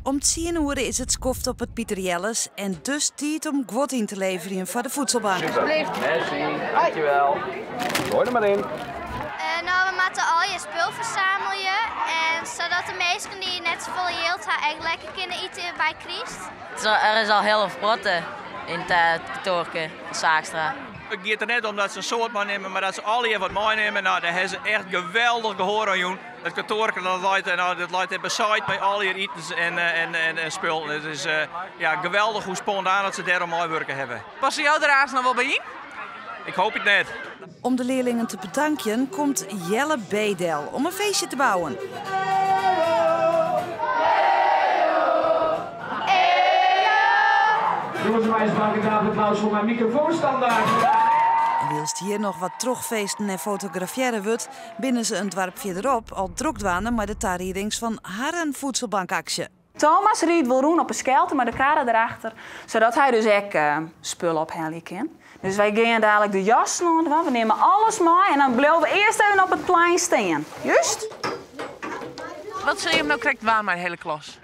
Om 10 uur is het skoft op het Pieter Jelles en dus tijd om gwot in te leveren voor de voedselbank. Alsjeblieft. Merci, dankjewel. Gooi er maar in. Nou, we moeten al je spul verzamelen en zodat de mensen die net zoveel geld hebben eigenlijk lekker kunnen eten bij Christ. Er is al heel veel brotten in het Torken, de Zaagstra. Het gaat er net om dat ze een soort maar nemen, maar dat ze al hier wat meenemen. Nou, daar hebben ze echt geweldig gehoor aan doen. Dat kantoorken, dat leidt het bezaaid bij al hier items en spul. Het is geweldig hoe spontaan dat ze daarom mooi werken hebben. Passen jou de raas nog wel bij in? Ik hoop het net. Om de leerlingen te bedanken komt Jelle Bedel om een feestje te bouwen. Jongens en meisjes, maak ik daar applaus voor mijn microfoonstandaard. Wilst hier nog wat terugfeesten en fotograferen wordt, binnen ze een dwarp verderop al drukdwanen met de tarierings van haar voedselbankactie. Thomas riet wel roen op een skelter met de kade erachter, zodat hij dus ook spullen ophalen kan. Dus wij gaan dadelijk de jas aan, we nemen alles mee en dan blijven we eerst even op het plein staan. Juist? Wat zul je hem nou krijgt waar mijn hele klas?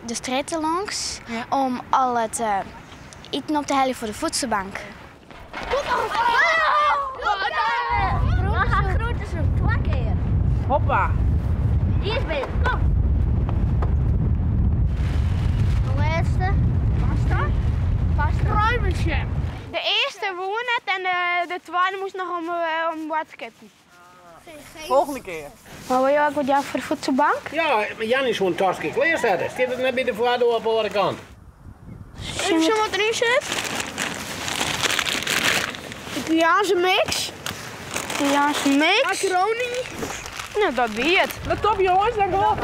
De straten langs om al het eten op te halen voor de voedselbank. We gaan groenten zoeken, 2 keer. Hoppa. Hier is beter, kom. De laatste. Pasta. De eerste won het en de tweede moest nog om wat skippen. Volgende keer. Maar wil je ook wat jou voor de voedselbank? Ja, maar Jan is zo'n tasje kleer zetten. Zit het net bij de vader op de andere kant? Even zo wat erin zit. Italiaanse mix. Macaroni. Nou, dat wie het. Let op jongens, dank u wel.